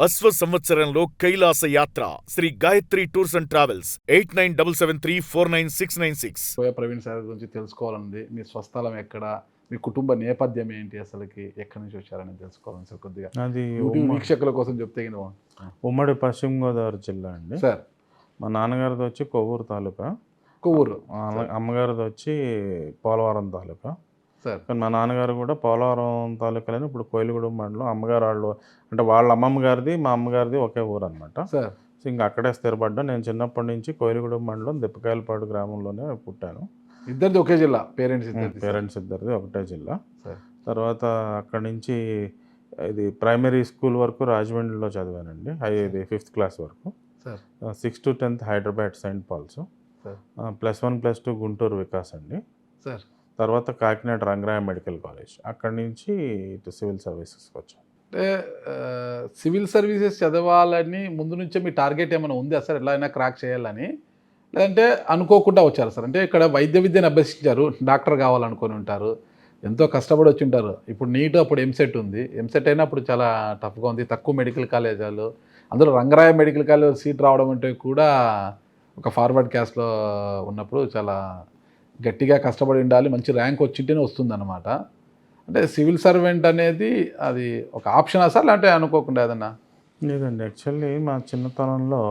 అశ్వ సంవత్సరంలో కైలాస యాత్ర Sri Gayatri Tours and Travels 8977349696. Praveen sir గురించి తెలుసుకోవాలండి. మీ స్వస్థలం ఎక్కడ, మీ కుటుంబ నేపథ్యం ఏంటి, అసలుకి ఎక్కడి నుంచి వచ్చారని తెలుసుకోవాలని సార్ కొద్దిగా అది వీక్షకుల కోసం చెప్తే ఉమ్మడి పశ్చిమ గోదావరి జిల్లా అండి. సార్ మా నాన్నగారిది వచ్చి కొవ్వూరు తాలూకా, కొవ్వూరు. అమ్మగారిది వచ్చి పోలవరం తాలూకా. సార్ కానీ మా నాన్నగారు కూడా పోలవరం తాలూకాలని ఇప్పుడు కోయిలగూడెం మండలం. అమ్మగారు వాళ్ళు అంటే వాళ్ళ అమ్మమ్మ గారిది మా అమ్మగారిది ఒకే ఊరు అనమాట. సార్ సో ఇంకా అక్కడే స్థిరపడ్డా. నేను చిన్నప్పటి నుంచి కోయిలగూడెం మండలం దిప్పకాయలపాడు గ్రామంలోనే పుట్టాను. ఇద్దరిది ఒకే జిల్లా, పేరెంట్స్ ఇద్దరిది ఒకటే జిల్లా. సార్ తర్వాత అక్కడి నుంచి ఇది ప్రైమరీ స్కూల్ వరకు రాజమండ్రిలో చదివానండి. ఇది 5th క్లాస్ వరకు. Sir 6th to 10th Hyderabad Saint Paul's. Sir +1 +2 Guntur Vikas అండి. సార్ తర్వాత కాకినాడ రంగరాయ మెడికల్ కాలేజ్. అక్కడి నుంచి ఇటు సివిల్ సర్వీసెస్కి వచ్చాను. అంటే సివిల్ సర్వీసెస్ చదవాలని ముందు నుంచే మీ టార్గెట్ ఏమైనా ఉందా సార్, ఎలా అయినా క్రాక్ చేయాలని, లేదంటే అనుకోకుండా వచ్చారు సార్? అంటే ఇక్కడ వైద్య విద్యను అభ్యసించారు, డాక్టర్ కావాలనుకొని ఉంటారు, ఎంతో కష్టపడి వచ్చి ఉంటారు. ఇప్పుడు నీట్, అప్పుడు ఎంసెట్ ఉంది. ఎంసెట్ అయినా అప్పుడు చాలా టఫ్గా ఉంది, తక్కువ మెడికల్ కాలేజీలు, అందులో రంగరాయ మెడికల్ కాలేజ్ సీట్ రావడం అంటే కూడా ఒక ఫార్వర్డ్ క్యాస్ట్లో ఉన్నప్పుడు చాలా గట్టిగా కష్టపడి ఉండాలి, మంచి ర్యాంక్ వచ్చింటేనే వస్తుందన్నమాట. అంటే సివిల్ సర్వెంట్ అనేది అది ఒక ఆప్షనా సార్, లేదంటే అనుకోకుండా ఏదన్నా? లేదండి, యాక్చువల్లీ మా చిన్నతనంలో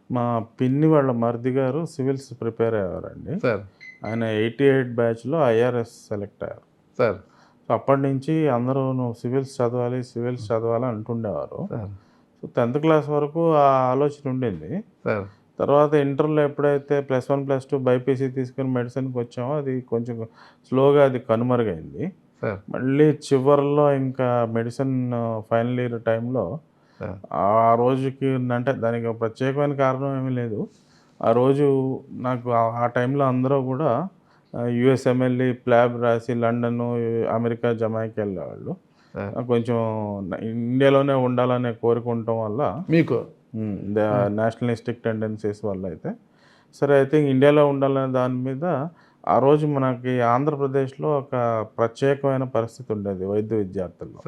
మా పిన్ని వాళ్ళ మరిది గారు సివిల్స్ ప్రిపేర్ అయ్యారండి. సార్ ఆయన 88 బ్యాచ్లో IRS సెలెక్ట్ అయ్యారు. సార్ సో అప్పటి నుంచి అందరూ నువ్వు సివిల్స్ చదవాలి అంటుండేవారు. సార్ సో 10th క్లాస్ వరకు ఆ ఆలోచన ఉండింది. సార్ తర్వాత ఇంటర్లో ఎప్పుడైతే +1 +2 బైపీసీ తీసుకుని మెడిసిన్కి వచ్చామో అది కొంచెం స్లోగా అది కనుమరుగైంది. సార్ మళ్ళీ చివరిలో ఇంకా మెడిసిన్ ఫైనల్ ఇయర్ టైంలో ఆ రోజుకి అంటే దానికి ఒక ప్రత్యేకమైన కారణం ఏమీ లేదు. ఆ రోజు నాకు ఆ టైంలో అందరూ కూడా USMLE ప్లాబ్ రాసి లండన్, అమెరికా, జమాయికి వెళ్ళేవాళ్ళు. కొంచెం ఇండియాలోనే ఉండాలనే కోరుకుంటాం వల్ల మీకు నేషనలిస్టిక్ టెండెన్సీస్ వల్ల అయితే సరే అయితే ఇండియాలో ఉండాలనే దాని మీద ఆ రోజు మనకి ఆంధ్రప్రదేశ్లో ఒక ప్రత్యేకమైన పరిస్థితి ఉండేది వైద్య విద్యార్థుల్లో.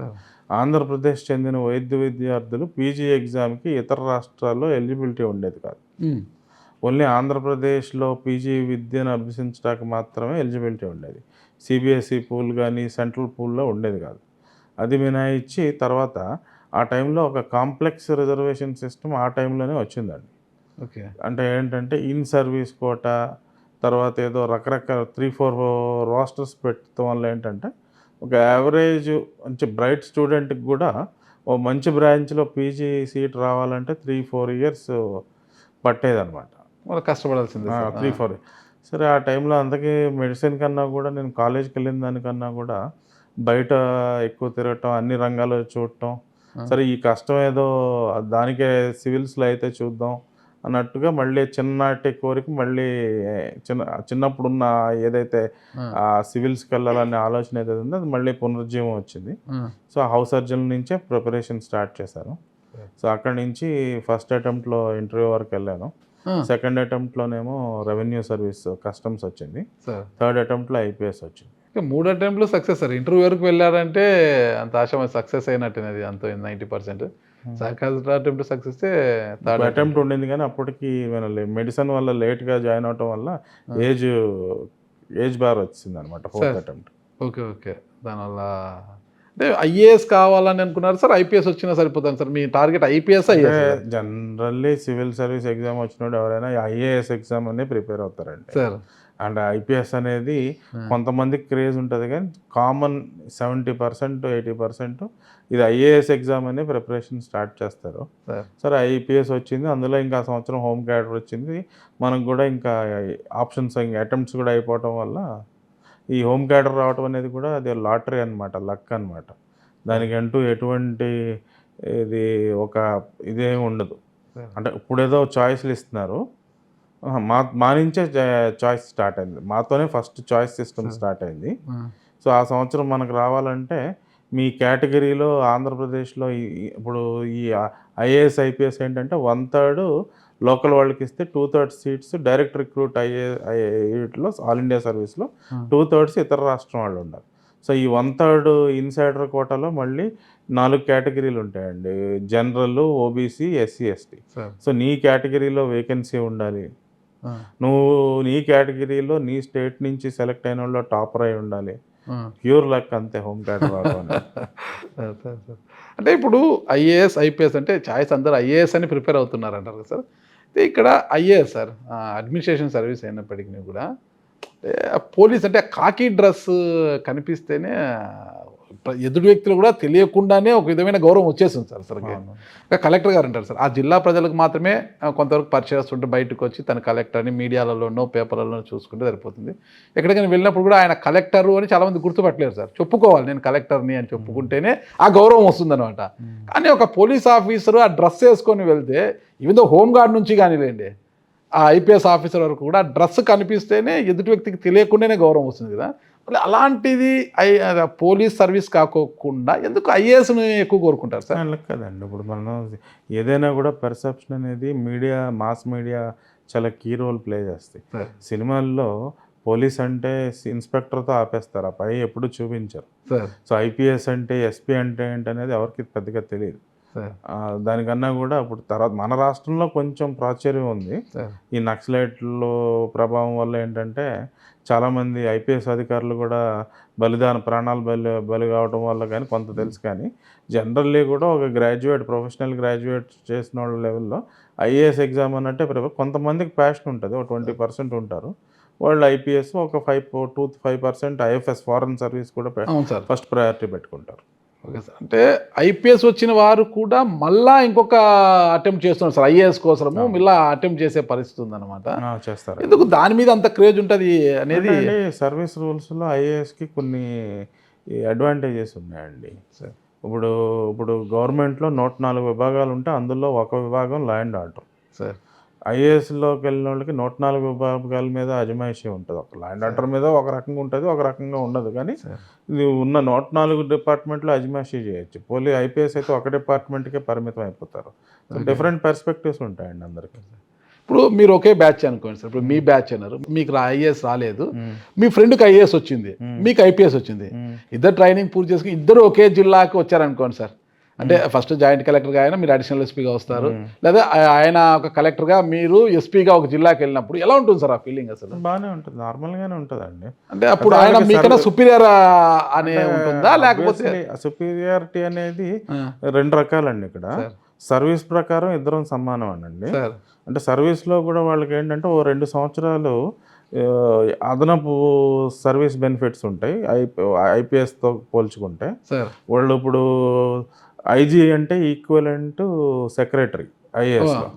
ఆంధ్రప్రదేశ్ చెందిన వైద్య విద్యార్థులు PG ఎగ్జామ్కి ఇతర రాష్ట్రాల్లో ఎలిజిబిలిటీ ఉండేది కాదు. ఓన్లీ ఆంధ్రప్రదేశ్లో PG విద్యను అభ్యసించడానికి మాత్రమే ఎలిజిబిలిటీ ఉండేది. CBSE పూల్ కానీ సెంట్రల్ పూల్లో ఉండేది కాదు. అది మినహాయించి తర్వాత ఆ టైంలో ఒక కాంప్లెక్స్ రిజర్వేషన్ సిస్టమ్ ఆ టైంలోనే వచ్చిందండి. ఓకే, అంటే ఏంటంటే ఇన్ సర్వీస్ కోటా, తర్వాత ఏదో రకరకాల 3-4 రోస్టర్స్ పెట్టడం వల్ల ఏంటంటే ఒక యావరేజ్ మంచి బ్రైట్ స్టూడెంట్కి కూడా ఓ మంచి బ్రాంచ్లో PG సీట్ రావాలంటే 3-4 ఇయర్స్ పట్టేదన్నమాట. వాళ్ళు కష్టపడాల్సిందే. 3-4 సరే ఆ టైంలో అందుకే మెడిసిన్ కన్నా కూడా నేను కాలేజ్కి వెళ్ళిన దానికన్నా కూడా బయట ఎక్కువ తిరగటం, అన్ని రంగాలు చూడటం. సరే ఈ కష్టం ఏదో దానికే సివిల్స్లో అయితే చూద్దాం అన్నట్టుగా మళ్ళీ చిన్ననాటి కోరిక మళ్ళీ చిన్నప్పుడున్న ఏదైతే సివిల్స్కి వెళ్ళాలనే ఆలోచన ఏదైతే ఉందో అది మళ్ళీ పునరుజ్జీవం వచ్చింది. సో హౌస్ సర్జన్ నుంచే ప్రిపరేషన్ స్టార్ట్ చేశాను. సో అక్కడి నుంచి ఫస్ట్ అటెంప్ట్లో ఇంటర్వ్యూ వరకు వెళ్ళాను. సెకండ్ అటెంప్ట్లోనేమో రెవెన్యూ సర్వీస్ కస్టమ్స్ వచ్చింది. థర్డ్ అటెంప్ట్లో IPS వచ్చింది. 3 అటెంప్ట్లు సక్సెస్ సార్. ఇంటర్వ్యూ వరకు వెళ్ళారంటే అంత ఆశ సక్సెస్ అయినట్టునేది, అంత 90%. Third attempt success, third attempt ఉండింది కానీ అప్పటికి మెడిసిన్ వల్ల లేట్గా జాయిన్ అవటం వల్ల ఏజ్ బార్ వచ్చింది అనమాట 4th అటెంప్ట్. ఓకే ఓకే, దానివల్ల అంటే IAS కావాలని అనుకున్నారు సార్, IPS వచ్చినా సరిపోతాను సార్? మీ target IPS? Generally civil service exam వచ్చినప్పుడు ఎవరైనా IAS ఎగ్జామ్ అనే ప్రిపేర్ అవుతారండి సార్. అండ్ IPS అనేది కొంతమందికి క్రేజ్ ఉంటుంది కానీ కామన్ 70% 80% ఇది IAS ఎగ్జామ్ అనే ప్రిపరేషన్ స్టార్ట్ చేస్తారు. సరే IPS వచ్చింది, అందులో ఇంకా సంవత్సరం హోమ్ క్యాడర్ వచ్చింది. మనకు కూడా ఇంకా ఆప్షన్స్ ఇంకా అటెంప్ట్స్ కూడా అయిపోవటం వల్ల ఈ హోమ్ క్యాడర్ రావటం అనేది కూడా అది లాటరీ అనమాట, లక్ అనమాట. దానికంటూ ఎటువంటి ఇది ఒక ఇదేమి ఉండదు. అంటే ఇప్పుడేదో చాయిస్లు ఇస్తున్నారు, మా నుంచే చాయిస్ స్టార్ట్ అయింది. మాతోనే ఫస్ట్ చాయిస్ సిస్టమ్ స్టార్ట్ అయింది. సో ఆ సంవత్సరం మనకు రావాలంటే మీ కేటగిరీలో ఆంధ్రప్రదేశ్లో ఇప్పుడు ఈ IAS IPS ఏంటంటే 1/3 లోకల్ వాళ్ళకి ఇస్తే 2/3 సీట్స్ డైరెక్ట్ రిక్రూట్ వీటిలో ఆల్ ఇండియా సర్వీస్లో 2/3 ఇతర రాష్ట్రం వాళ్ళు ఉండాలి. సో ఈ 1/3 ఇన్సైడర్ కోటాలో మళ్ళీ 4 కేటగిరీలు ఉంటాయండి. General, OBC, SC, ST. Sir so నీ కేటగిరీలో వేకెన్సీ ఉండాలి. నువ్వు నీ కేటగిరీలో నీ స్టేట్ నుంచి సెలెక్ట్ అయిన వాళ్ళు టాపర్ అయి ఉండాలి. ప్యూర్ లక్ అంతే హోమ్ క్యాడర్ రావడం అనేది. సార్ సార్ సార్ అంటే ఇప్పుడు ఐఏఎస్ ఐపీఎస్ అంటే చాయిస్ అందరూ ఐఏఎస్ అని ప్రిపేర్ అవుతున్నారు అంటారు కదా సార్. అయితే ఇక్కడ ఐఏఎస్ సార్ అడ్మినిస్ట్రేషన్ సర్వీస్ అయినప్పటికీ కూడా పోలీస్ అంటే కాకి డ్రెస్ కనిపిస్తేనే ఎదుటి వ్యక్తులు కూడా తెలియకుండానే ఒక విధమైన గౌరవం వచ్చేస్తుంది సార్ అసలు. కలెక్టర్ గారు అంటారు సార్ ఆ జిల్లా ప్రజలకు మాత్రమే కొంతవరకు పరిచయం ఉంటే బయటకు వచ్చి తన కలెక్టర్ని మీడియాలలోనో పేపర్లలోనో చూసుకుంటే సరిపోతుంది. ఎక్కడికైనా వెళ్ళినప్పుడు కూడా ఆయన కలెక్టరు అని చాలామంది గుర్తుపట్టలేరు సార్. చెప్పుకోవాలి నేను కలెక్టర్ని అని చెప్పుకుంటేనే ఆ గౌరవం వస్తుందన్నమాట. కానీ ఒక పోలీస్ ఆఫీసరు ఆ డ్రెస్ వేసుకొని వెళ్తే ఈవెన్ దో హోంగార్డ్ నుంచి కానివ్వండి ఆ ఐపీఎస్ ఆఫీసర్ వరకు కూడా డ్రెస్ కనిపిస్తేనే ఎదుటి వ్యక్తికి తెలియకుండానే గౌరవం వస్తుంది కదా. మళ్ళీ అలాంటిది పోలీస్ సర్వీస్ కాకోకుండా ఎందుకు ఐఏఎస్ను ఎక్కువ కోరుకుంటారు సార్? అలా కదండి. ఇప్పుడు మనం ఏదైనా కూడా పర్సెప్షన్ అనేది మీడియా, మాస్ మీడియా చాలా కీ రోల్ ప్లే చేస్తాయి. సినిమాల్లో పోలీస్ అంటే ఇన్స్పెక్టర్తో ఆపేస్తారు, ఆ పై ఎప్పుడు చూపించరు. సో ఐపీఎస్ అంటే ఎస్పీ అంటే ఏంటి అనేది ఎవరికి పెద్దగా తెలియదు. దానికన్నా కూడా ఇప్పుడు తర్వాత మన రాష్ట్రంలో కొంచెం ప్రాచుర్యం ఉంది. ఈ నక్సలైట్లో ప్రభావం వల్ల ఏంటంటే చాలామంది ఐపీఎస్ అధికారులు కూడా ప్రాణాలు బలి కావడం వల్ల కానీ కొంత తెలుసు. కానీ జనరల్లీ కూడా ఒక ప్రొఫెషనల్ గ్రాడ్యుయేట్ చేసిన వాళ్ళ లెవెల్లో ఐఏఎస్ ఎగ్జామ్ అన్నట్టే కొంతమందికి ప్యాషన్ ఉంటుంది, ఒక 20% ఉంటారు వాళ్ళు ఐపీఎస్, ఒక 5% ఐఎఫ్ఎస్ ఫారెన్ సర్వీస్ కూడా ఫస్ట్ ప్రయారిటీ పెట్టుకుంటారు. Okay sir. అంటే ఐపీఎస్ వచ్చిన వారు కూడా మళ్ళా ఇంకొక అటెంప్ట్ చేస్తున్నారు సార్ ఐఏఎస్ కోసము, మళ్ళీ అటెంప్ట్ చేసే పరిస్థితి ఉందన్నమాట. చేస్తారు. ఎందుకు దాని మీద అంత క్రేజ్ ఉంటుంది అనేది? సర్వీస్ రూల్స్లో ఐఏఎస్కి కొన్ని అడ్వాంటేజెస్ ఉన్నాయండి. ఇప్పుడు గవర్నమెంట్లో 104 విభాగాలు ఉంటే అందులో ఒక విభాగం లా అండ్ ఆర్డర్ సార్. ఐఏఎస్లోకి వెళ్ళిన వాళ్ళకి 104 విభాగాల మీద అజమాయిషీ ఉంటుంది. ఒక ల్యాండ్ ఆర్డర్ మీద ఒక రకంగా ఉంటుంది, ఒక రకంగా ఉండదు. కానీ ఇది ఉన్న 104 డిపార్ట్మెంట్లో అజమాయిషీ చేయొచ్చు. ఐపీఎస్ అయితే ఒక డిపార్ట్మెంట్కే పరిమితం అయిపోతారు. డిఫరెంట్ పర్స్పెక్టివ్స్ ఉంటాయండి అందరికీ. ఇప్పుడు మీరు ఒకే బ్యాచ్ అనుకోండి సార్. ఇప్పుడు మీ బ్యాచ్ అన్నారు, మీకు ఐఏఎస్ రాలేదు, మీ ఫ్రెండ్కి ఐఏఎస్ వచ్చింది, మీకు ఐపీఎస్ వచ్చింది. ఇద్దరు ట్రైనింగ్ పూర్తి చేసుకుని ఇద్దరు ఒకే జిల్లాకి వచ్చారనుకోండి సార్. అంటే ఫస్ట్ జాయింట్ కలెక్టర్గా ఆయన మీరు అడిషనల్ ఎస్పీగా వస్తారు, లేదా ఆయన ఒక కలెక్టర్గా మీరు ఎస్పీగా ఒక జిల్లాకి వెళ్ళినప్పుడు ఎలా ఉంటుంది సార్ ఆ ఫీలింగ్? అసలు బాగానే ఉంటుంది, నార్మల్గానే ఉంటుందండి. అంటే అప్పుడు ఆయన మీకన్నా సుపీరియర్ అనే ఉంటుందా, లేకపోతే? సుపీరియారిటీ అనేది 2 రకాలండి. ఇక్కడ సర్వీస్ ప్రకారం ఇద్దరం సమానం అనండి. అంటే సర్వీస్లో కూడా వాళ్ళకి ఏంటంటే 2 సంవత్సరాలు అదనపు సర్వీస్ బెనిఫిట్స్ ఉంటాయి ఐపీఎస్తో పోల్చుకుంటే. వాళ్ళు ఇప్పుడు ఐజీ అంటే ఈక్వలెంట్ సెక్రటరీ ఐఏఎస్లో.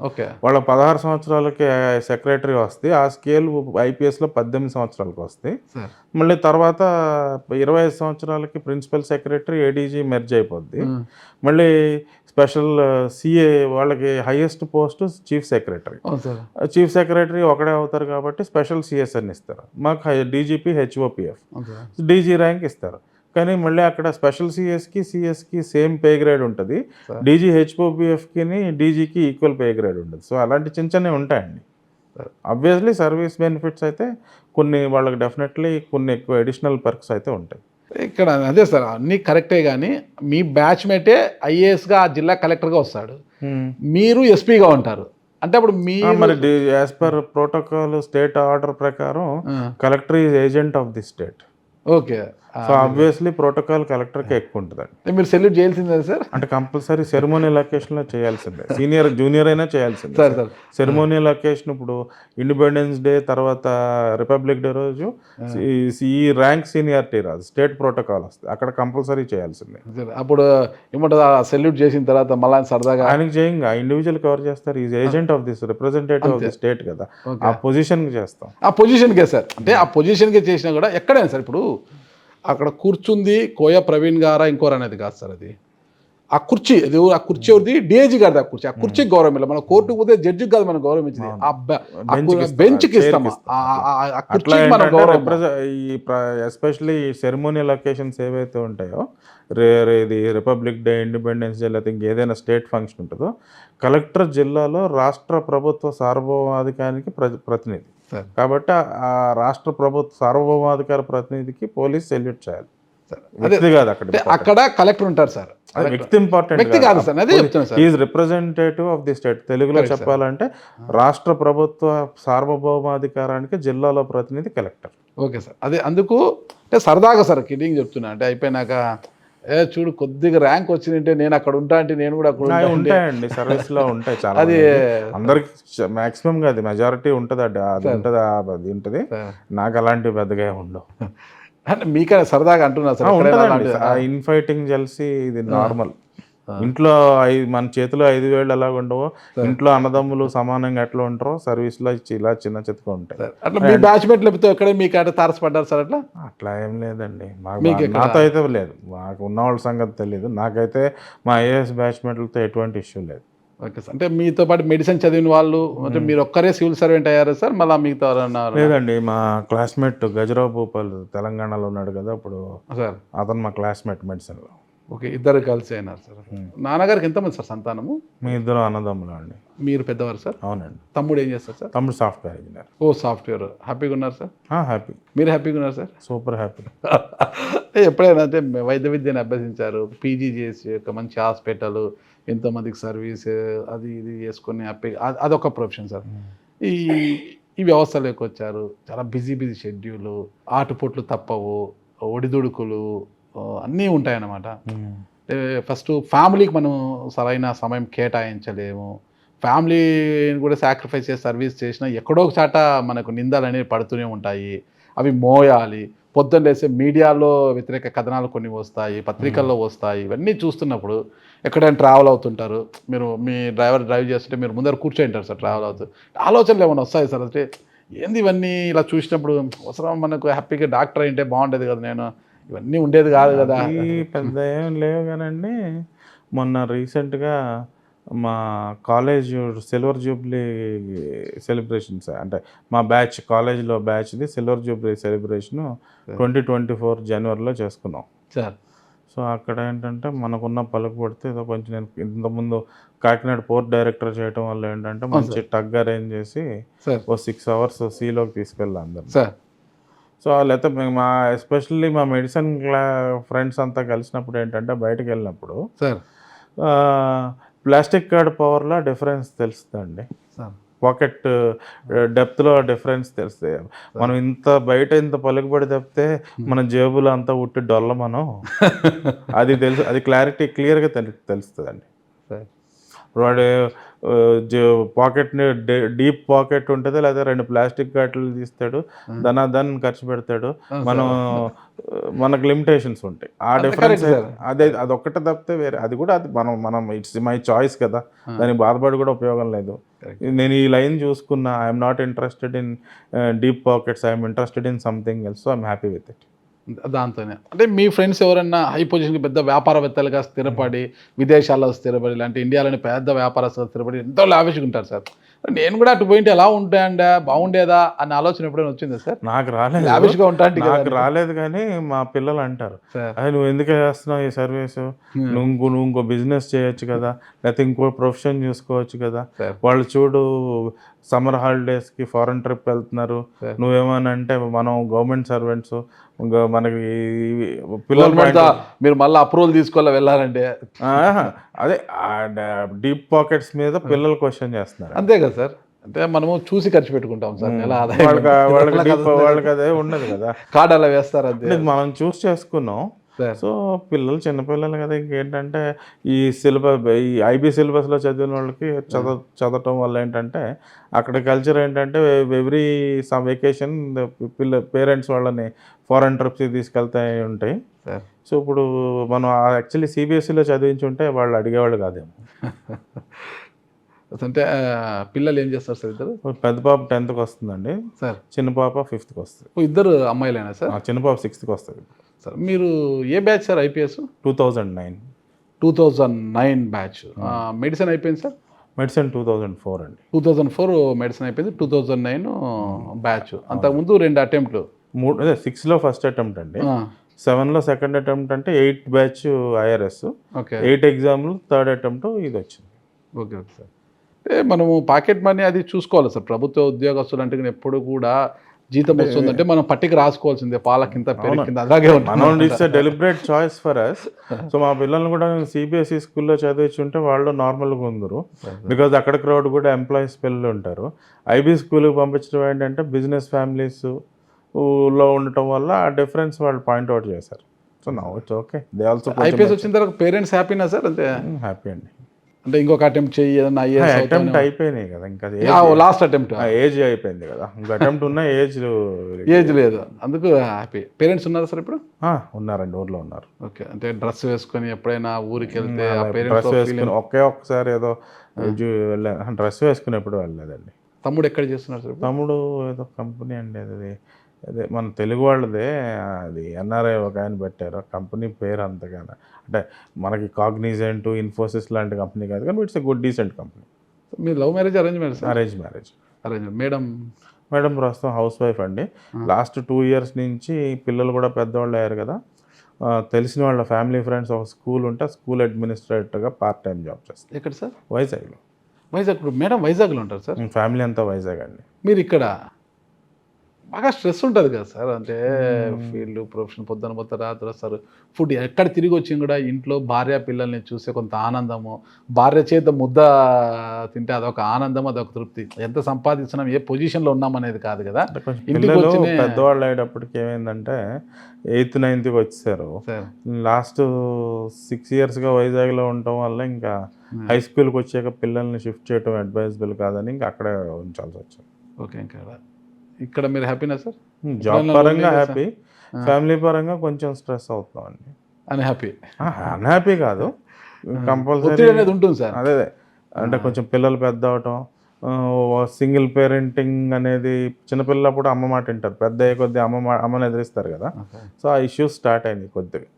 వాళ్ళ 16 సంవత్సరాలకి సెక్రటరీ వస్తే ఆ స్కేల్ ఐపీఎస్లో 18 సంవత్సరాలకు వస్తాయి. మళ్ళీ తర్వాత 25 సంవత్సరాలకి ప్రిన్సిపల్ సెక్రటరీ ఏడీజీ మెర్జ్ అయిపోద్ది. మళ్ళీ స్పెషల్ సిఏ వాళ్ళకి highest post chief secretary. Chief secretary ఒకడే అవుతారు కాబట్టి స్పెషల్ సిఎస్ అని ఇస్తారు. మాకు డీజీపీ హెచ్ఓపిఎఫ్ డీజీ ర్యాంక్ ఇస్తారు. కానీ మళ్ళీ అక్కడ స్పెషల్ సిఎస్కి సేమ్ పే గ్రేడ్ ఉంటుంది, డీజీ హెచ్ఓపిఎఫ్కి డీజీకి ఈక్వల్ పే గ్రేడ్ ఉంటుంది. సో అలాంటి చిన్నవి ఉంటాయండి. ఆబ్వియస్లీ సర్వీస్ బెనిఫిట్స్ అయితే కొన్ని వాళ్ళకి డెఫినెట్లీ కొన్ని ఎక్కువ అడిషనల్ పర్క్స్ అయితే ఉంటాయి. ఇక్కడ అదే సార్ అన్నీ కరెక్టే. కానీ మీ బ్యాచ్ మేటే ఐఏఎస్గా ఆ జిల్లా కలెక్టర్గా వస్తాడు, మీరు ఎస్పీగా ఉంటారు. అంటే అప్పుడు మరి as per protocol state order ప్రకారం collector is agent of the state. Okay. So obviously protocol కలెక్టర్కి ఎక్కువ ఉంటుందండి. మీరు సెల్యూట్ చేయాల్సిందే సార్? అంటే కంపల్సరీ సెరమోనియల్ అకేషన్లో చేయాల్సిందే, జూనియర్ అయినా చేయాల్సిందే సార్. సెరమోనియల్ అకేషన్ ఇప్పుడు ఇండిపెండెన్స్ డే తర్వాత రిపబ్లిక్ డే రోజు ఈ ర్యాంక్ సీనియారిటీ రాదు, స్టేట్ ప్రోటోకాల్ వస్తుంది, అక్కడ కంపల్సరీ చేయాల్సిందే. అప్పుడు ఏమంటుంది సెల్యూట్ చేసిన తర్వాత మళ్ళీ సరదాగా ఆయనకి చేయంగా ఆ ఇండివిజువల్ కవర్ చేస్తారు, is agent of this representative of the state కదా, ఆ పొజిషన్కి చేస్తాం. ఆ పొజిషన్కే సార్. అంటే ఆ పొజిషన్కి చేసినా కూడా ఎక్కడైనా సార్ ఇప్పుడు అక్కడ కూర్చుంది కోయ ప్రవీణ్ గారా ఇంకోరు అనేది కాదు సార్. అది ఆ కుర్చీ ఎవరిది? డిఐజీ గారిది. ఆ కుర్చీకి గౌరవం ఇలా మన కోర్టుకు పోతే జడ్జికి కాదు మనం గౌరవం ఇచ్చింది, ఆ బెంచ్కి ఇస్తాము. ఎస్పెషల్లీ సెరమోనియల్ అకేషన్స్ ఏవైతే ఉంటాయో, ఇది రిపబ్లిక్ డే, ఇండిపెండెన్స్ డే, లేకపోతే ఏదైనా స్టేట్ ఫంక్షన్ ఉంటుందో, కలెక్టర్ జిల్లాలో రాష్ట్ర ప్రభుత్వ సార్వభౌమాధికారికి ప్రతినిధి కాబట్టి ఆ రాష్ట్ర ప్రభుత్వ సార్వభౌమాధికార ప్రతినిధికి పోలీస్ సెల్యూట్ చేయాలి వ్యక్తి కాదు అక్కడ అంటే అక్కడ కలెక్టర్ ఉంటారు సార్. అది వ్యక్తి ఇంపార్టెంట్ వ్యక్తి కాదు సార్, అదే చెప్తున్నా sir. Is representative of the state. తెలుగులో చెప్పాలంటే రాష్ట్ర ప్రభుత్వ సార్వభౌమాధికారానికి జిల్లాలో ప్రతినిధి కలెక్టర్. ఓకే సార్, అదే అందుకు అంటే సరదాగా సార్ కిడ్డింగ్ చెప్తున్నా. అంటే అయిపోయినాక చూడు కొద్దిగా ర్యాంక్ వచ్చిందంటే నేను అక్కడ ఉంటా అంటే నేను కూడా అక్కడ ఉంటా అంటే ఉంటాయండి, సర్వీస్ లో ఉంటాయి చాలా. అది అందరికి మాక్సిమం కాదు, మెజారిటీ ఉంటుంది. అది ఉంటుంది, అది ఉంటుంది. నాకు అలాంటివి పెద్దగా ఉండవు. అంటే మీకైనా సరదాగా అంటున్నా సార్. ఉంటుందండి ఇన్ఫైటింగ్ జెల్సీ, ఇది నార్మల్. ఇంట్లో మన చేతిలో 5,000 ఎలాగ ఉండవో, ఇంట్లో అన్నదమ్ములు సమానంగా ఎట్లా ఉంటారో సర్వీస్ లో ఇలా చిన్న చితగా ఉంటాయి. అట్లా మీ బ్యాచ్మెంట్ లేకపోతే ఎక్కడ మీకు అంటే తారసపడ్డారు సార్ అట్లా? అట్లా ఏం లేదండి, నాతో అయితే లేదు. మాకు ఉన్న వాళ్ళ సంగతి తెలియదు. నాకైతే మా ఐఏఎస్ బ్యాచ్మెంట్లతో ఎటువంటి ఇష్యూ లేదు. ఓకే సార్, అంటే మీతో పాటు మెడిసిన్ చదివిన వాళ్ళు అంటే మీరు ఒక్కరే సివిల్ సర్వెంట్ అయ్యారా సార్? మళ్ళీ మిగతా లేదండి, మా క్లాస్మేట్ గజరావు భూపాల్ తెలంగాణలో ఉన్నాడు కదా ఇప్పుడు సార్, అతను మా క్లాస్మేట్ మెడిసిన్లో. ఓకే, ఇద్దరు కలిసి అయినారు సార్. నాన్నగారికి ఎంతమంది సార్ సంతానము? మీ ఇద్దరు అన్నదమ్ములు అండి. మీరు పెద్దవారు సార్? అవునండి. తమ్ముడు ఏం చేస్తారు సార్? తమ్ముడు సాఫ్ట్వేర్ ఇంజనీర్. ఓ సాఫ్ట్వేర్. హ్యాపీగా ఉన్నారు సార్? హ్యాపీ. మీరు హ్యాపీగా ఉన్నారు సార్? Super happy. ఎప్పుడైనా అంటే వైద్య విద్యను అభ్యసించారు, పీజీ చేసి ఒక మంచి హాస్పిటల్, ఎంతోమందికి సర్వీస్ అది ఇది చేసుకొని హ్యాపీ, అదొక ప్రొఫెషన్ సార్. ఈ వ్యవస్థలోకి వచ్చారు, చాలా బిజీ షెడ్యూల్, ఆటుపోట్లు తప్పవు, ఒడిదుడుకులు అన్నీ ఉంటాయన్నమాట. ఫస్ట్ ఫ్యామిలీకి మనం సరైన సమయం కేటాయించలేము. ఫ్యామిలీని కూడా సాక్రిఫైస్ చేసి సర్వీస్ చేసినా ఎక్కడో ఒక చాట మనకు నిందలు అనేవి పడుతూనే ఉంటాయి. అవి మోయాలి. పొద్దున్న లేసే మీడియాలో వ్యతిరేక కథనాలు కొన్ని వస్తాయి, పత్రికల్లో వస్తాయి. ఇవన్నీ చూస్తున్నప్పుడు ఎక్కడైనా ట్రావెల్ అవుతుంటారు, మీరు మీ డ్రైవ్ చేస్తుంటే మీరు ముందర కూర్చోంటారు సార్. ట్రావెల్ అవుతూ ఆలోచనలు ఏమైనా వస్తాయి సార్? అంటే ఏంది ఇవన్నీ ఇలా చూసినప్పుడు అవసరం, మనకు హ్యాపీగా డాక్టర్ అయింటే బాగుండేది కదా, నేను ఇవన్నీ ఉండేది కాదు కదా. పెద్ద ఏం లేవు కానండి. మొన్న రీసెంట్గా మా కాలేజ్ సిల్వర్ జూబ్లీ సెలబ్రేషన్స్, అంటే మా బ్యాచ్ కాలేజ్లో బ్యాచ్ది సిల్వర్ జూబ్లీ సెలబ్రేషన్ 2024 జనవరిలో చేసుకున్నాం సార్. సో అక్కడ ఏంటంటే మనకున్న పలుకుబడితే ఏదో కొంచెం, నేను ఇంతకుముందు కాకినాడ పోర్ట్ డైరెక్టర్ చేయడం వల్ల ఏంటంటే మంచి టగ్ అరేంజ్ చేసి ఓ 6 hours సీలోకి తీసుకెళ్ళాం అందరు సార్. సో లేకపోతే మా ఎస్పెషల్లీ మా మెడిసిన్ ఫ్రెండ్స్ అంతా కలిసినప్పుడు ఏంటంటే బయటకు వెళ్ళినప్పుడు సార్ ప్లాస్టిక్ కార్డ్ పవర్లో డిఫరెన్స్ తెలుస్తుందండి. పాకెట్ డెప్త్లో డిఫరెన్స్ తెలుస్తుంది. మనం బయట ఇంత పలుకుబడి తప్పితే మన జేబులో అంతా ఉట్టి డొల్ల మనం అది తెలుసు, అది క్లియర్గా తెలుస్తుందండి. వాడు పాకెట్ని డీప్ పాకెట్ ఉంటుంది, లేదా 2 ప్లాస్టిక్ కార్డులు తీస్తాడు, దాన్ని ఖర్చు పెడతాడు. మనకు లిమిటేషన్స్ ఉంటాయి. ఆ డిఫరెన్స్ అదొక్కటే తప్పితే వేరే అది కూడా అది మనం ఇట్స్ మై చాయిస్ కదా, దానికి బాధపడి కూడా ఉపయోగం లేదు. నేను ఈ లైన్ చూసుకున్నా, I'm not interested in deep pockets, I'm interested in something else, so I'm happy with it. దాంతోనే అంటే మీ ఫ్రెండ్స్ ఎవరైనా హై పొజిషన్కి పెద్ద వ్యాపారవేత్తలుగా స్థిరపడి, విదేశాల్లో స్థిరపడి, ఇలాంటి ఇండియాలోని పెద్ద వ్యాపారస్తులు స్థిరపడి ఎంతో లావిష్గా ఉంటారు సార్. నేను కూడా అటు పోయింటే ఎలా ఉంటాయండి, బాగుండేదా అన్న ఆలోచన ఎప్పుడైనా వచ్చిందా సార్? నాకు రాలేదు, లావిష్గా ఉంటాను నాకు రాలేదు. కానీ మా పిల్లలు అంటారు, అది నువ్వు ఎందుకు చేస్తున్నావు ఈ సర్వీస్, నువ్వు ఇంకో బిజినెస్ చేయొచ్చు కదా, లేకపోతే ఇంకో ప్రొఫెషన్ చూసుకోవచ్చు కదా. వాళ్ళు చూడు సమ్మర్ హాలిడేస్కి ఫారెన్ ట్రిప్ వెళ్తున్నారు, నువ్వేమనంటే మనం గవర్నమెంట్ సర్వెంట్స్, మనకి పిల్లలు మీరు మళ్ళీ అప్రూవల్ తీసుకోవాలి వెళ్ళాలంటే, అదే డీప్ పాకెట్స్ మీద పిల్లలు క్వశ్చన్ చేస్తున్నారు. అంతే కదా సార్. అంటే మనము చూసి ఖర్చు పెట్టుకుంటాం సార్, ఎలా వాళ్ళకి అదే ఉండదు కదా, కార్డు అలా వేస్తారు. అంతే మనం చూస్ చేసుకున్నాం. సో పిల్లలు చిన్నపిల్లలు కదా, ఇంకేంటంటే ఈ ఐబీ సిలబస్లో చదివిన వాళ్ళకి చదవటం వల్ల ఏంటంటే అక్కడ కల్చర్ ఏంటంటే ఎవ్రీ సమ్ వెకేషన్ పేరెంట్స్ వాళ్ళని ఫారెన్ ట్రిప్స్కి తీసుకెళ్తా ఉంటాయి. సో ఇప్పుడు మనం యాక్చువల్లీ సిబిఎస్ఈలో చదివించి ఉంటే వాళ్ళు అడిగేవాళ్ళు కాదేమో. అంటే పిల్లలు ఏం చేస్తారు సార్? ఇద్దరు, పెద్ద పాప 10th వస్తుందండి సార్, చిన్న పాప 5th వస్తుంది. ఇద్దరు అమ్మాయిలేనా సార్? చిన్న పాప 6th వస్తుంది సార్. మీరు ఏ batch sir? IPS 2009 batch. Medicine అయిపోయింది సార్? మెడిసిన్ 2004 అండి. 2004 మెడిసిన్ అయిపోయింది, 2009 బ్యాచ్. అంతకుముందు 2 అటెంప్ట్లు. 6లో ఫస్ట్ అటెంప్ట్ అండి, 7లో సెకండ్ అటెంప్ట్, అంటే 8 బ్యాచ్ ఐఆర్ఎస్, 8 ఎగ్జామ్లు, 3rd అటెంప్ట్ ఇది వచ్చింది. Okay sir. అంటే మనము పాకెట్ మనీ అది చూసుకోవాలి సార్. ప్రభుత్వ ఉద్యోగస్తులు అంటే ఎప్పుడు కూడా జీతం వస్తుందంటే మనం పట్టికి రాసుకోవాల్సిందే, పాలకింత పెరిగింత అలాగే మనం ఉంటుంది. It's deliberate choice for us. So మా పిల్లల్ని కూడా సిబిఎస్ఈ స్కూల్లో చదివించుంటే వాళ్ళు నార్మల్గా ఉందరు, బికాజ్ అక్కడ క్రౌడ్ కూడా ఎంప్లాయీస్ పిల్లలు ఉంటారు. ఐబీ స్కూల్కి పంపించడం ఏంటంటే బిజినెస్ ఫ్యామిలీస్ లో ఉండటం వల్ల ఆ డిఫరెన్స్ వాళ్ళు పాయింట్అవుట్ చేశారు. So now it's okay, they also IPS వచ్చిన తర్వాత పేరెంట్స్ హ్యాపీనా సార్? అంతే, హ్యాపీ అండి. అంటే ఇంకొక అటెంప్ట్ చెయ్యి ఏదన్నా అటెంప్ట్ అయిపోయినాయి కదా, ఇంకా లాస్ట్ అటెంప్ట్ ఏజ్ అయిపోయింది కదా, ఇంకా అటెంప్ట్ ఉన్న ఏజ్ లేదు, అందుకు హ్యాపీ. పేరెంట్స్ ఉన్నారు సార్ ఇప్పుడు? ఉన్నారండి, ఊర్లో ఉన్నారు. ఓకే, అంటే డ్రెస్ వేసుకొని ఎప్పుడైనా ఊరికి వెళ్తే డ్రెస్ వేసుకుని ఒక్కసారి ఏదో వెళ్ళాను, డ్రెస్ వేసుకుని ఎప్పుడు వెళ్ళలేదండి. తమ్ముడు ఎక్కడ చేస్తున్నారు సార్? తమ్ముడు ఏదో కంపెనీ అండి, అది అదే మన తెలుగు వాళ్ళదే, అది ఎన్ఆర్ఐ ఒక ఆయన పెట్టారు, కంపెనీ పేరు అంతగా అంటే మనకి కాగ్నిజెంట్, ఇన్ఫోసిస్ లాంటి కంపెనీ కాదు, కానీ it's a good decent company. మీరు love marriage, arrange marriage? Arrange marriage. Madam ప్రస్తుతం హౌస్ వైఫ్ అండి. లాస్ట్ 2 years నుంచి పిల్లలు కూడా పెద్దవాళ్ళు అయ్యారు కదా, తెలిసిన వాళ్ళ ఫ్యామిలీ ఫ్రెండ్స్ ఒక స్కూల్ ఉంటే స్కూల్ అడ్మినిస్ట్రేటర్గా పార్ట్ టైం జాబ్ చేస్తారు. ఎక్కడ సార్? వైజాగ్లో. ఇప్పుడు మేడం వైజాగ్లో ఉంటారు సార్? ఫ్యామిలీ అంతా వైజాగ్ అండి. మీరు ఇక్కడ బాగా స్ట్రెస్ ఉంటుంది కదా సార్, అంటే ఫీల్డ్ ప్రొఫెషన్, పొద్దున రాత్రి వస్తారు, ఫుడ్ ఎక్కడ తిరిగి వచ్చి కూడా ఇంట్లో భార్య పిల్లల్ని చూసే కొంత ఆనందము, భార్య చేత ముద్ద తింటే అదొక ఆనందం, అదొక తృప్తి. ఎంత సంపాదిస్తున్నాం, ఏ పొజిషన్లో ఉన్నాం అనేది కాదు కదా. ఇంటికి పెద్దవాళ్ళు అయ్యేటప్పటికి ఏమైందంటే 8th 9th వచ్చేసారు. లాస్ట్ 6 yearsగా వైజాగ్లో ఉండటం వల్ల ఇంకా హై స్కూల్కి వచ్చాక పిల్లల్ని షిఫ్ట్ చేయడం అడ్వైజబుల్ కాదని ఇంకా అక్కడే ఉంచాల్సి వచ్చింది. ఓకే, ఇంకా ఇక్కడ మీరు హ్యాపీనా సార్? జాబ్ పరంగా హ్యాపీ, ఫ్యామిలీ పరంగా కొంచెం స్ట్రెస్ అవుతాం అండి. అన్హ్యాపీ కాదు, కంపల్సరీ అనేది ఉంటుంది సార్. అదే అంటే కొంచెం పిల్లలు పెద్ద అవటం, సింగిల్ పేరెంటింగ్ అనేది, చిన్నపిల్లప్పుడు అమ్మ మాట వింటారు, పెద్ద అయ్యే కొద్దిగా అమ్మని ఎదిరిస్తారు కదా, సో ఆ ఇష్యూస్ స్టార్ట్ అయింది కొద్దిగా.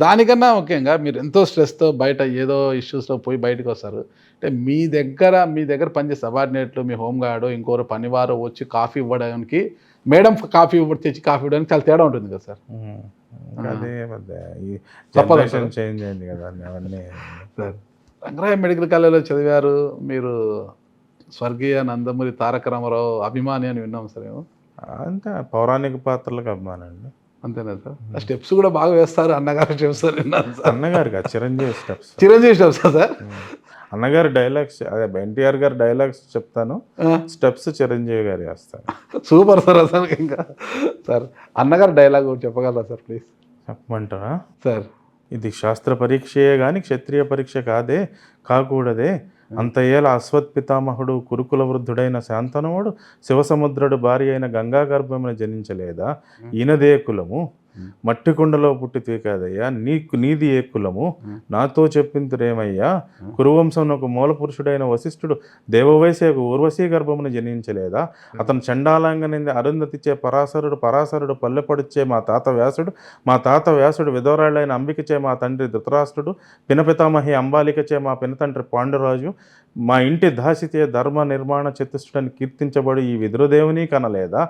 దానికన్నా ముఖ్యంగా మీరు ఎంతో స్ట్రెస్తో బయట ఏదో ఇష్యూస్లో పోయి బయటకు వస్తారు, అంటే మీ దగ్గర పనిచేసే సబార్డినేట్లు, మీ హోమ్ గార్డు, ఇంకోరు పనివారు వచ్చి కాఫీ ఇవ్వడానికి, మేడం కాఫీ తెచ్చి కాఫీ ఇవ్వడానికి చాలా తేడా ఉంటుంది కదా సార్. అదే ఈ జనరేషన్ చేంజ్ అయింది కదా అవన్నీ. సార్, రంగరాయ మెడికల్ కాలేజ్లో చదివారు మీరు, స్వర్గీయ నందమూరి తారక రామారావు అభిమాని అని విన్నాం సార్ మేము. అంతే, పౌరాణిక పాత్రలకు అభిమానం అండి. అంతేనా సార్? ఆ స్టెప్స్ కూడా బాగా వేస్తారు, అన్నగారు స్టెప్స్ విన్నాను సార్. అన్నగారు కాదు, Chiranjeevi steps. Chiranjeevi steps sir? అన్నగారు డైలాగ్స్, అదే ఎన్టీఆర్ గారు డైలాగ్స్ చెప్తాను, స్టెప్స్ చిరంజీవి గారు వేస్తారు. Super sir. అసలు ఇంకా సార్ అన్నగారు డైలాగ్ చెప్పగలరా సార్ ప్లీజ్? చెప్పమంటారా సార్? ఇది శాస్త్ర పరీక్షయే గాని క్షత్రియ పరీక్ష కాదే, కాకూడదే. అంతయేళ అశ్వత్ పితామహుడు కురుకుల వృద్ధుడైన శాంతనువుడు శివసముద్రుడు భార్య అయిన గంగా గర్భమున జనించలేదా? ఈయనదే కులము, మట్టి కుండలో పుట్టితే కాదయ్యా, నీది ఏ కులము, నాతో చెప్పింతురేమయ్యా? కురువంశం ఒక మూల పురుషుడైన వశిష్ఠుడు దేవవైశ్య ఊర్వశీ గర్భమును జనించలేదా? అతను చండాలంగనింది అరుంధతిచ్చే పరాశరుడు పల్లెపడిచ్చే మా తాత వ్యాసుడు విధవరాళ్ళైన అంబికచే మా తండ్రి ధృతరాష్ట్రుడు, పినపితామహి అంబాలికచే మా పినతండ్రి పాండురాజు, మా ఇంటి దాసితే ధర్మ నిర్మాణ చతుష్టుడని కీర్తించబడి ఈ విదురదేవుని కనలేదా?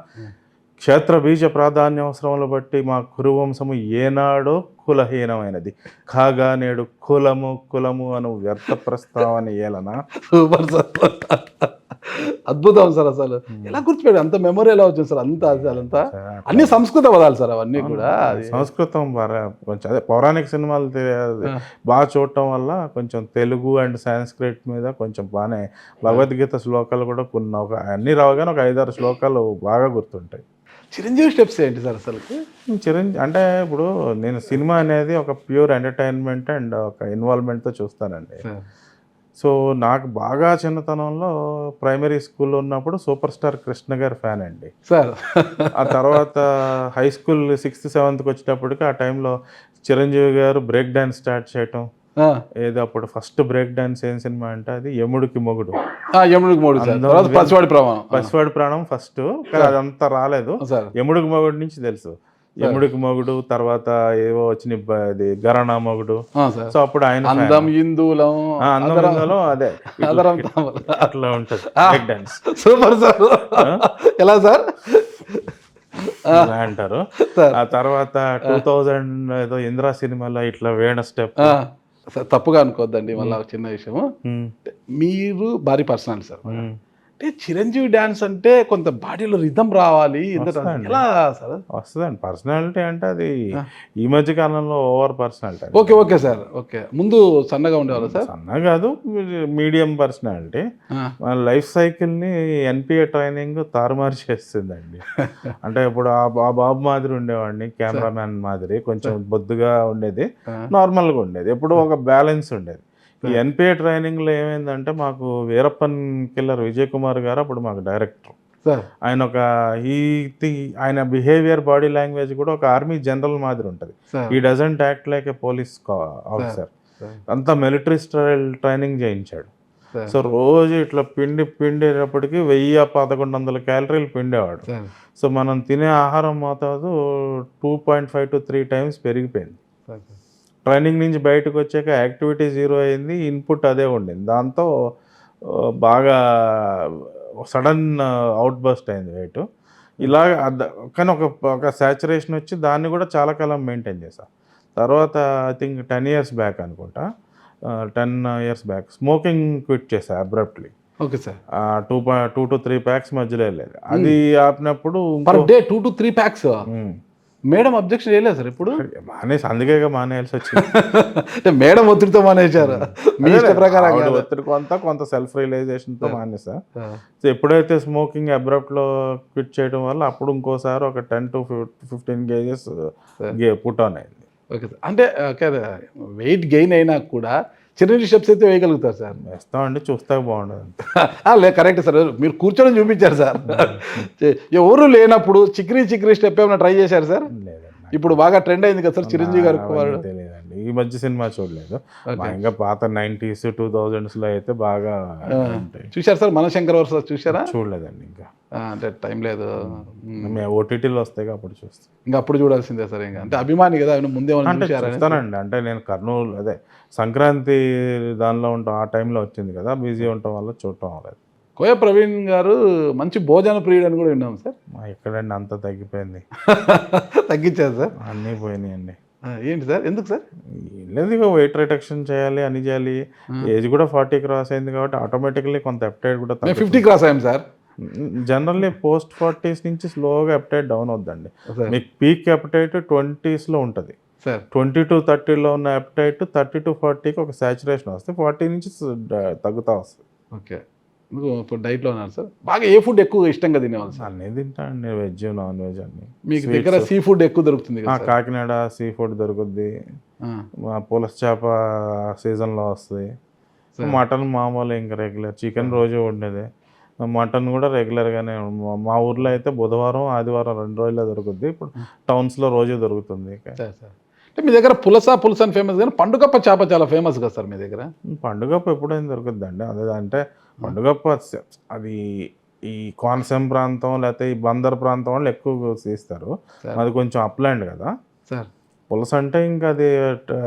క్షేత్ర బీజ ప్రాధాన్యవసరములు బట్టి మా కురువంశము ఏనాడో కులహీనమైనది, కాగా నేడు కులము అను వ్యర్థ ప్రస్తావన ఏలనా? సూపర్ సార్, అద్భుతం సార్. అసలు ఎలా గుర్తుపెట్టారు, అంత మెమొరీ ఎలా వచ్చింది సార్? అంతా అన్ని సంస్కృత పదాలు సార్, అవన్నీ కూడా సంస్కృతం. కొంచెం అదే పౌరాణిక సినిమాలు బాగా చూడటం వల్ల కొంచెం తెలుగు అండ్ సాంస్క్రిట్ మీద కొంచెం బాగానే, భగవద్గీత శ్లోకాలు కూడా కొన్ని అన్ని రావుగానే ఒక 5-6 శ్లోకాలు బాగా గుర్తుంటాయి. చిరంజీవి స్టెప్స్ ఏంటి సార్ అసలు? అంటే ఇప్పుడు నేను సినిమా అనేది ఒక ప్యూర్ ఎంటర్టైన్మెంట్ అండ్ ఒక ఇన్వాల్వ్మెంట్తో చూస్తానండి. సో నాకు బాగా చిన్నతనంలో ప్రైమరీ స్కూల్లో ఉన్నప్పుడు సూపర్ స్టార్ కృష్ణ గారి ఫ్యాన్ అండి సార్. ఆ తర్వాత హై స్కూల్ 6th 7th వచ్చేటప్పటికి ఆ టైంలో చిరంజీవి గారు బ్రేక్ డాన్స్ స్టార్ట్ చేయటం, ఏదో అప్పుడు ఫస్ట్ బ్రేక్ డాన్స్ ఏం సినిమా అంటే అది యముడికి మొగుడు. పసివాడి ప్రాణం ఫస్ట్, అదంతా రాలేదు. యముడికి మొగుడు నుంచి తెలుసు, యముడికి మొగుడు తర్వాత ఏవో వచ్చిన గరణ మొగుడు. సో అప్పుడు ఆయన అందం హిందువులో అదే అట్లా ఉంటుంది బ్రేక్ డాన్స్. Super sir. ఎలా సార్ అంటారు. ఆ తర్వాత 2000 ఏదో ఇంద్రా సినిమాలో ఇట్లా వేణ స్టెప్. తప్పుగా అనుకోవద్దండి, మళ్ళీ చిన్న విషయము, మీరు భారీ పర్సనల్ సార్, అంటే చిరంజీవి డాన్స్ అంటే కొంత బాడీలో రిథం రావాలి, వస్తుందండి. ఎలా సార్? వస్తుందండి. పర్సనాలిటీ అంటే అది ఈ మధ్య కాలంలో over personality. Okay, okay sir, okay. ముందు సన్నగా ఉండేవాళ్ళు సార్? సన్న కాదు, మీడియం పర్సనాలిటీ. మన లైఫ్ సైకిల్ని ఎన్పిఏ ట్రైనింగ్ తారుమారు చేస్తుందండి. అంటే ఇప్పుడు ఆ బాబు మాదిరి ఉండేవాడిని, కెమెరామ్యాన్ మాదిరి కొంచెం బొద్దుగా ఉండేది, నార్మల్గా ఉండేది, ఎప్పుడు ఒక బ్యాలెన్స్ ఉండేది. ఈ ఎన్పిఏ ట్రైనింగ్లో ఏమైందంటే మాకు వీరప్పన్ కిల్లర్ విజయ్ కుమార్ గారు అప్పుడు మాకు డైరెక్టర్. ఆయన ఆయన బిహేవియర్, బాడీ లాంగ్వేజ్ కూడా ఒక ఆర్మీ జనరల్ మాదిరి ఉంటుంది. ఈ doesn't act like A police officer. అంతా మిలిటరీ స్టైల్ ట్రైనింగ్ చేయించాడు. సో రోజు ఇట్లా పిండేటప్పటికి 1000-1100 క్యాలరీలు పిండేవాడు. సో మనం తినే ఆహారం మోతాదు 2.5 to 3 times పెరిగిపోయింది. ట్రైనింగ్ నుంచి బయటకు వచ్చాక యాక్టివిటీ జీరో అయింది, ఇన్పుట్ అదే ఉండింది. దాంతో బాగా సడన్ అవుట్ బస్ట్ అయింది వెయిట్. ఇలాగ కానీ ఒక సాచురేషన్ వచ్చి దాన్ని కూడా చాలా కాలం మెయింటైన్ చేశా. తర్వాత ఐ థింక్ 10 years బ్యాక్ అనుకుంటా, 10 years బ్యాక్ స్మోకింగ్ క్విట్ చేశా abruptly. Okay sir. 2 to 3 packs మధ్యలో వెళ్ళేది. అది ఆపినప్పుడు per day 2 to 3 packs. Madam objection చేయలేదు సార్ ఇప్పుడు? మానేసి, అందుకే మానేయాల్సి వచ్చింది. అంటే మేడం ఒత్తిడితో మానేశారు మీ ఇష్ట ప్రకారం? ఒత్తిడి కొంత సెల్ఫ్ రియలైజేషన్తో మానేసా. సో ఎప్పుడైతే స్మోకింగ్ అబ్రప్ట్లో క్విట్ చేయడం వల్ల అప్పుడు ఇంకోసారి ఒక 10 to 15 kgs పుట్ ఆన్ అయింది. Okay sir. అంటే వెయిట్ గెయిన్ అయినా కూడా చిరంజీవి స్టెప్స్ అయితే వేయగలుగుతారు సార్? వేస్తామండి, చూస్తాక బాగుండదు. లేదు, కరెక్ట్ సార్, మీరు కూర్చొని చూపించారు సార్. ఎవరు లేనప్పుడు చిక్రీ స్టెప్ ఏమైనా ట్రై చేశారు సార్? లేదండి. ఇప్పుడు బాగా ట్రెండ్ అయింది కదా సార్ చిరంజీవి గారు. తెలియదండి, ఈ మధ్య సినిమా చూడలేదు. ఇంకా పాత 90s 2000s అయితే బాగా చూశారు సార్. మనశంకర్ వర్సెస్ చూసారా? చూడలేదండి, ఇంకా అంటే టైం లేదు. మేము ఓటీటీలో వస్తాయి అప్పుడు చూస్తాం. ఇంకా అప్పుడు చూడాల్సిందే సార్. ఇంకా అంటే అభిమాని కదా, ముందే చూస్తానండి. అంటే నేను కర్నూలు అదే సంక్రాంతి దానిలో ఉంటాం, ఆ టైంలో వచ్చింది కదా, బిజీ ఉండటం వల్ల చూడటం అవ్వలేదు. కోయ ప్రవీణ్ గారు మంచి భోజన ప్రియుడు అని కూడా విన్నాం సార్. ఎక్కడండి, అంత తగ్గిపోయింది. తగ్గించారు సార్? అన్నీ పోయినాయండి. ఏంటి సార్, ఎందుకు సార్? లేదు, ఇక వెయిట్ రిడక్షన్ చేయాలి, అని చేయాలి. ఏజ్ కూడా 40 క్రాస్ అయింది కాబట్టి ఆటోమేటిక్లీ కొంత అప్టైట్ కూడా 50 క్రాస్ అయ్యాం సార్. జనరల్లీ పోస్ట్ 40s నుంచి స్లోగా అప్టైట్ డౌన్ అవుద్దండి. మీకు పీక్ అప్టైట్ 20s ఉంటుంది. 20 to 30లో ఉన్న అప్టైట్ 30 to 40కి ఒక సాచురేషన్ వస్తుంది, 40 నుంచి తగ్గుతూ వస్తుంది. ఓకే. ఇప్పుడు డైట్లో ఉన్నారు సార్. బాగా ఏ ఫుడ్ ఎక్కువ ఇష్టంగా తినేవాళ్ళు సార్? అన్నీ తింటానండి, వెజ్ నాన్ వెజ్ అన్ని. మీకు దగ్గర సీ ఫుడ్ ఎక్కువ దొరుకుతుంది కదా? కాకినాడ సీ ఫుడ్ దొరుకుద్ది, పులస చేప సీజన్లో వస్తుంది, మటన్ మామూలు ఇంకా రెగ్యులర్, చికెన్ రోజు ఉండేది, మటన్ కూడా రెగ్యులర్గానే. మా ఊర్లో అయితే బుధవారం ఆదివారం 2 రోజుల్లో దొరుకుద్ది. ఇప్పుడు టౌన్స్లో రోజు దొరుకుతుంది. అంటే మీ దగ్గర పులస అని ఫేమస్, కానీ పండుగప్ప చేప చాలా ఫేమస్ కదా సార్ మీ దగ్గర? పండుగప్ప ఎప్పుడైనా దొరుకుద్దండి. అదే అంటే పండుగప్ప అది ఈ కోనసీమ ప్రాంతం లేకపోతే ఈ బందర్ ప్రాంతం వాళ్ళు ఎక్కువ తీస్తారు. అది కొంచెం అప్లాండ్ కదా సార్. పులస అంటే ఇంకా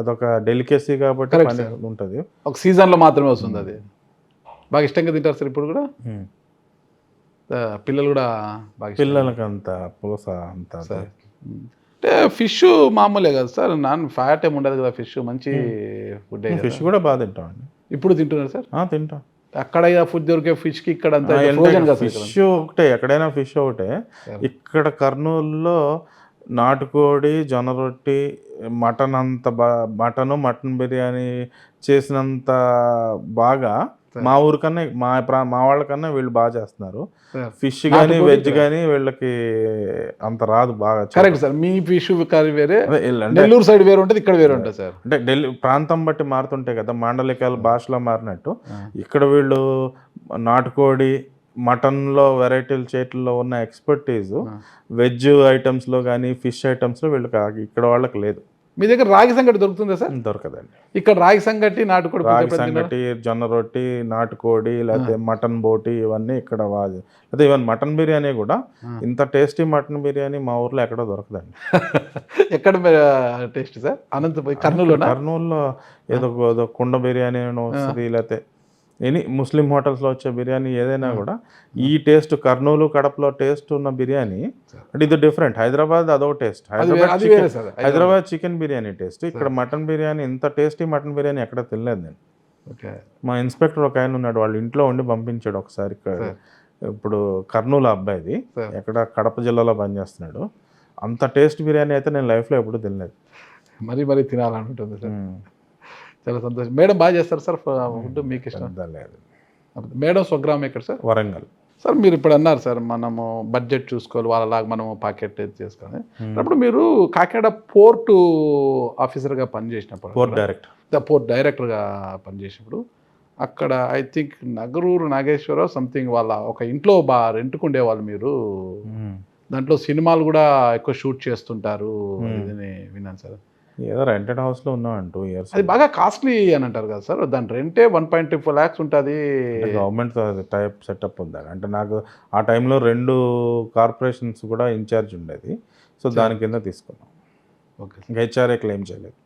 అదొక డెలికేసీ కాబట్టి ఉంటుంది, ఒక సీజన్లో మాత్రమే వస్తుంది. అది బాగా ఇష్టంగా తింటారు సార్ ఇప్పుడు కూడా? పిల్లలు కూడా బాగా? పిల్లలకి అంత పులస అంత. అంటే ఫిష్ మామూలే కదా సార్, నాన్ ఫ్యాట్ ఏమి ఉండదు కదా, ఫిష్ మంచి ఫుడ్. ఫిష్ కూడా బాగా తింటామండి. ఇప్పుడు తింటున్నారు సార్? తింటాం. అక్కడ ఫుడ్ దొరికే ఫిష్కి ఇక్కడ ఫిష్ ఒకటే, ఎక్కడైనా ఫిష్ ఒకటే. ఇక్కడ కర్నూలులో నాటుకోడి, జొన్న రొట్టి, మటన్ అంత మటన్ బిర్యానీ చేసినంత బాగా మా ఊరికన్నా మా వాళ్ళకన్నా వీళ్ళు బాగా చేస్తున్నారు. ఫిష్ కానీ వెజ్ కానీ వీళ్ళకి అంత రాదు బాగా. Correct sir. మీ ఫిష్ కర్రీ వేరే, నెల్లూరు సైడ్ వేరే ఉంటుంది, ఇక్కడ వేరే ఉంటుంది సార్. అంటే ఢిల్లీ ప్రాంతం బట్టి మారుతుంటాయి కదా, మాండలికాలు భాషలో మారినట్టు ఇక్కడ వీళ్ళు నాటుకోడి, మటన్లో వెరైటీలు చేయటంలో ఉన్న ఎక్స్పర్టీజ్ వెజ్ ఐటమ్స్లో కానీ ఫిష్ ఐటమ్స్లో వీళ్ళకి ఇక్కడ వాళ్ళకి లేదు. మీ దగ్గర రాగి సంగటి దొరుకుతుందా సార్? దొరకదండి. ఇక్కడ రాగి సంగటి, నాటుకోడి, రాగి సంగటి, జొన్న రొట్టి, నాటుకోడి, లేకపోతే మటన్ బోటి ఇవన్నీ ఇక్కడ. అయితే ఈవెన్ మటన్ బిర్యానీ కూడా ఇంత టేస్టీ మటన్ బిర్యానీ మా ఊర్లో ఎక్కడో దొరకదండి. ఎక్కడ టేస్ట్ సార్? అనంతపురం, కర్నూలులో ఏదో కుండ బిర్యానీ వస్తుంది, లేకపోతే ముస్లిం హోటల్స్లో వచ్చే బిర్యానీ ఏదైనా కూడా ఈ టేస్ట్, కర్నూలు కడపలో టేస్ట్ ఉన్న బిర్యానీ అంటే ఇది డిఫరెంట్. హైదరాబాద్ అదో taste, Hyderabad chicken biryani taste. ఇక్కడ మటన్ బిర్యానీ, ఇంత టేస్టీ మటన్ బిర్యానీ ఎక్కడ తినలేదు నేను. మా ఇన్స్పెక్టర్ ఒక ఆయన ఉన్నాడు, వాళ్ళ ఇంట్లో ఉండి పంపించాడు ఒకసారి ఇప్పుడు కర్నూలు అబ్బాయిది, సార్. ఎక్కడ కడప జిల్లాలో పనిచేస్తున్నాడు. అంత టేస్ట్ బిర్యానీ అయితే నేను లైఫ్లో ఎప్పుడు తినలేదు. మరీ తినాలనుంటుంది సార్. చాలా సంతోషం. మేడం బాగా చేస్తారు సార్ ఫుడ్, మీకు ఇష్టం? పెద్ద లేదు. మేడం స్వగ్రామం ఎక్కడ సార్? వరంగల్. సార్ మీరు ఇప్పుడు అన్నారు సార్, మనము బడ్జెట్ చూసుకోవాలి, వాళ్ళలాగా మనము పాకెట్ చేసుకోవాలి. అప్పుడు మీరు కాకినాడ పోర్టు ఆఫీసర్గా పనిచేసినప్పుడు, పోర్ట్ డైరెక్టర్, పోర్ట్ డైరెక్టర్గా పనిచేసినప్పుడు అక్కడ I think Nagaruru Nageswara Rao something వాళ్ళ ఒక ఇంట్లో రెంట్కు ఉండేవాళ్ళు మీరు. దాంట్లో సినిమాలు కూడా ఎక్కువ షూట్ చేస్తుంటారు ఇది విన్నాను సార్. ఏదో రెంటెడ్ హౌస్లో ఉన్నాం 2 years. అది బాగా కాస్ట్లీ అని అంటారు కదా సార్, దాని రెంటే 1.24 lakhs ఉంటుంది. గవర్నమెంట్ టైప్ సెటప్ ఉంది. అంటే నాకు ఆ టైంలో 2 కార్పొరేషన్స్ కూడా ఇన్ఛార్జ్ ఉండేది. సో దాని కింద తీసుకున్నాం. ఓకే, ఇంకా హెచ్ఆర్ఏ క్లెయిమ్ చేయలేదు.